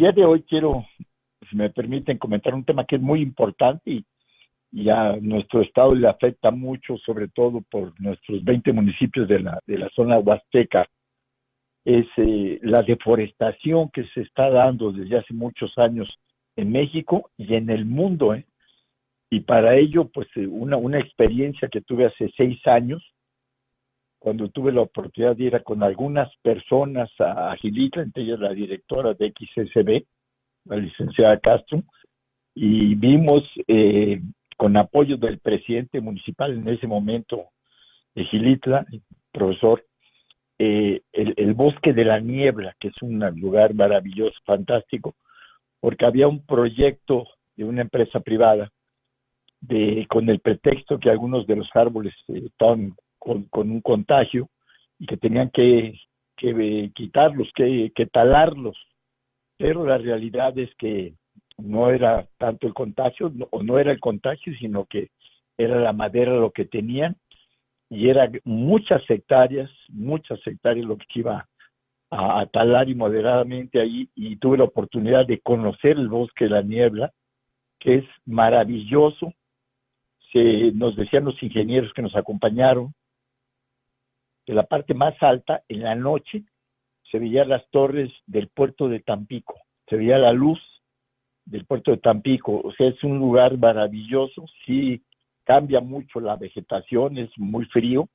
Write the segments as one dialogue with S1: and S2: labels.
S1: el día de hoy quiero, si me permiten, comentar un tema que es muy importante y a nuestro estado le afecta mucho, sobre todo por nuestros 20 municipios de la zona huasteca. Es la deforestación que se está dando desde hace muchos años en México y en el mundo. Y para ello, pues una experiencia que tuve hace 6 años, cuando tuve la oportunidad de ir con algunas personas a Gilitla, entre ellas la directora de XSB, la licenciada Castro, y vimos con apoyo del presidente municipal en ese momento de Gilitla, el profesor, el bosque de la niebla, que es un lugar maravilloso, fantástico, porque había un proyecto de una empresa privada con el pretexto que algunos de los árboles estaban con un contagio y que tenían que quitarlos, que talarlos, pero la realidad es que no era tanto el contagio, o no era el contagio, sino que era la madera lo que tenían, y era muchas hectáreas lo que iba a talar y moderadamente ahí, y tuve la oportunidad de conocer el bosque de la niebla, que es maravilloso. Nos decían los ingenieros que nos acompañaron, que la parte más alta, en la noche, se veían las torres del puerto de Tampico, se veía la luz del puerto de Tampico. O sea, es un lugar maravilloso. Sí, cambia mucho la vegetación, es muy frío,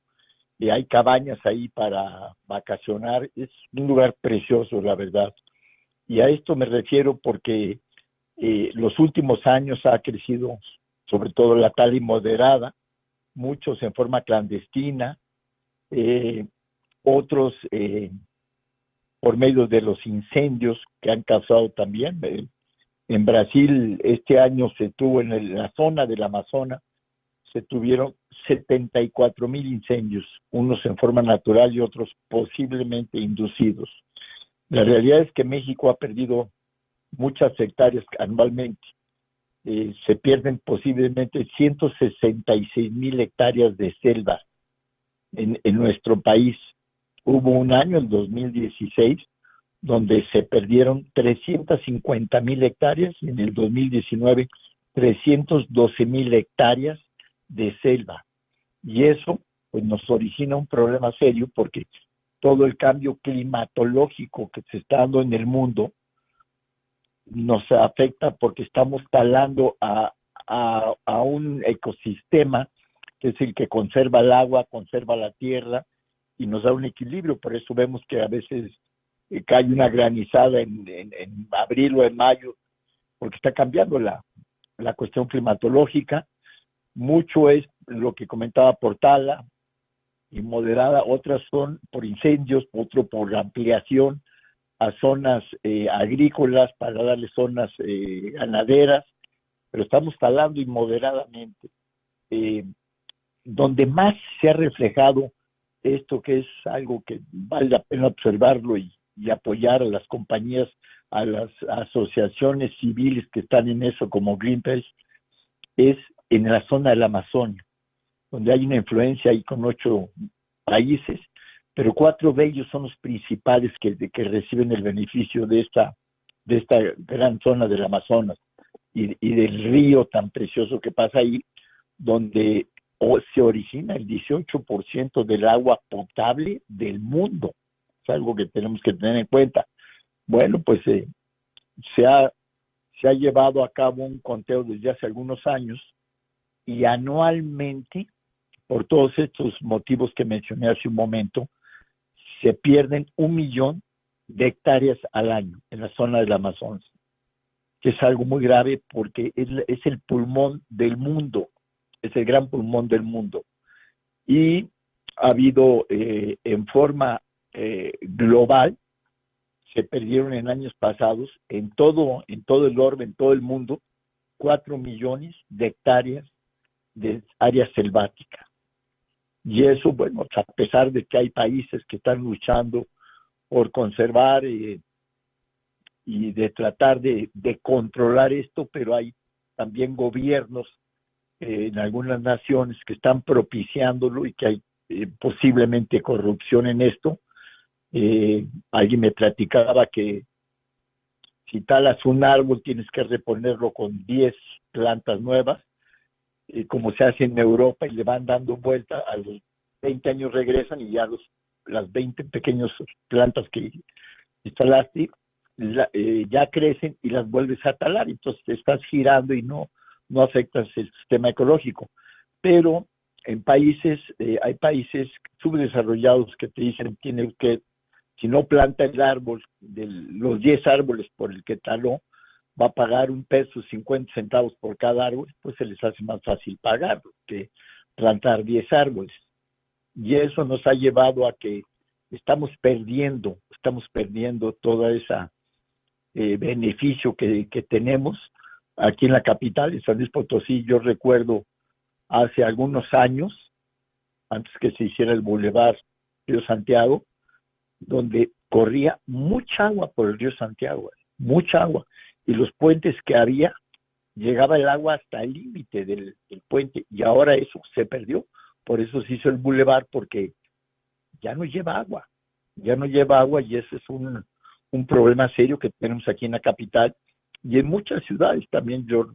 S1: y hay cabañas ahí para vacacionar. Es un lugar precioso, la verdad. Y a esto me refiero porque los últimos años ha crecido, sobre todo la tala y moderada, muchos en forma clandestina, otros por medio de los incendios que han causado también. En Brasil este año se tuvo en la zona del Amazonas, se tuvieron 74,000 incendios, unos en forma natural y otros posiblemente inducidos. La realidad es que México ha perdido muchas hectáreas anualmente. Se pierden posiblemente 166,000 hectáreas de selva en nuestro país. Hubo un año, el 2016, donde se perdieron 350,000 hectáreas, y en el 2019 312,000 hectáreas de selva. Y eso pues nos origina un problema serio, porque todo el cambio climatológico que se está dando en el mundo nos afecta, porque estamos talando a un ecosistema que es el que conserva el agua, conserva la tierra y nos da un equilibrio. Por eso vemos que a veces cae una granizada en abril o en mayo, porque está cambiando la cuestión climatológica. Mucho es lo que comentaba por tala y moderada, otras son por incendios, otro por ampliación a zonas agrícolas para darle zonas ganaderas, pero estamos talando inmoderadamente. Donde más se ha reflejado esto, que es algo que vale la pena observarlo y apoyar a las compañías, a las asociaciones civiles que están en eso, como Greenpeace, es en la zona del Amazonia, donde hay una influencia ahí con 8 países, pero 4 de ellos son los principales que reciben el beneficio de esta gran zona del Amazonas y del río tan precioso que pasa ahí, donde se origina el 18% del agua potable del mundo. Es algo que tenemos que tener en cuenta. Bueno, pues se ha llevado a cabo un conteo desde hace algunos años, y anualmente, por todos estos motivos que mencioné hace un momento, se pierden 1,000,000 de hectáreas al año en la zona del Amazonas, que es algo muy grave, porque es el pulmón del mundo, es el gran pulmón del mundo. Y ha habido en forma global, se perdieron en años pasados, en todo el orbe, en todo el mundo, 4 millones de hectáreas de área selvática. Y eso, bueno, a pesar de que hay países que están luchando por conservar y de tratar de controlar esto, pero hay también gobiernos en algunas naciones que están propiciándolo, y que hay posiblemente corrupción en esto. Alguien me platicaba que Si talas un árbol, tienes que reponerlo con 10 plantas nuevas, como se hace en Europa, y le van dando vuelta, a los 20 años regresan y ya las 20 pequeñas plantas que instalaste ya crecen y las vuelves a talar, entonces te estás girando y no afectas el sistema ecológico. Pero en países, hay países subdesarrollados que te dicen, tiene que, si no planta el árbol, de los 10 árboles por el que taló, va a pagar $1.50 por cada árbol, pues se les hace más fácil pagarlo que plantar 10 árboles. Y eso nos ha llevado a que estamos perdiendo toda esa beneficio que tenemos aquí en la capital, en San Luis Potosí. Yo recuerdo hace algunos años, antes que se hiciera el Boulevard Río Santiago, donde corría mucha agua por el río Santiago, mucha agua, y los puentes que había, llegaba el agua hasta el límite del puente, y ahora eso se perdió. Por eso se hizo el Boulevard, porque ya no lleva agua, y ese es un problema serio que tenemos aquí en la capital y en muchas ciudades también. Yo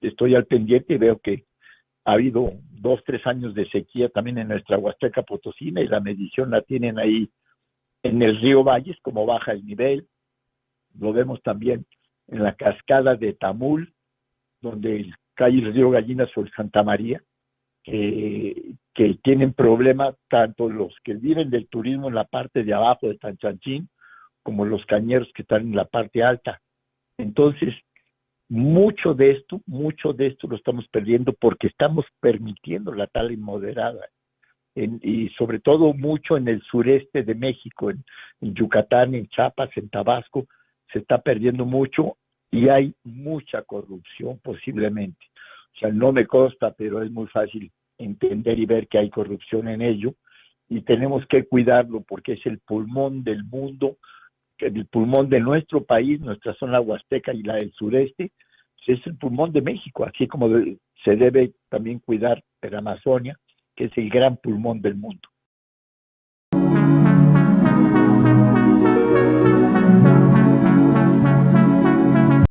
S1: estoy al pendiente y veo que ha habido 2, 3 años de sequía también en nuestra Huasteca Potosina, y la medición la tienen ahí en el río Valles, como baja el nivel. Lo vemos también en la cascada de Tamul, donde cae el río Gallinas sobre Santa María, que tienen problemas tanto los que viven del turismo en la parte de abajo de Tanchanchín, como los cañeros que están en la parte alta. Entonces, mucho de esto lo estamos perdiendo porque estamos permitiendo la tala inmoderada. Y sobre todo mucho en el sureste de México, en Yucatán, en Chiapas, en Tabasco, se está perdiendo mucho y hay mucha corrupción posiblemente. O sea, no me consta, pero es muy fácil entender y ver que hay corrupción en ello, y tenemos que cuidarlo porque es el pulmón del mundo, el pulmón de nuestro país, nuestra zona huasteca y la del sureste, es el pulmón de México, así como se debe también cuidar la Amazonia, que es el gran pulmón del mundo.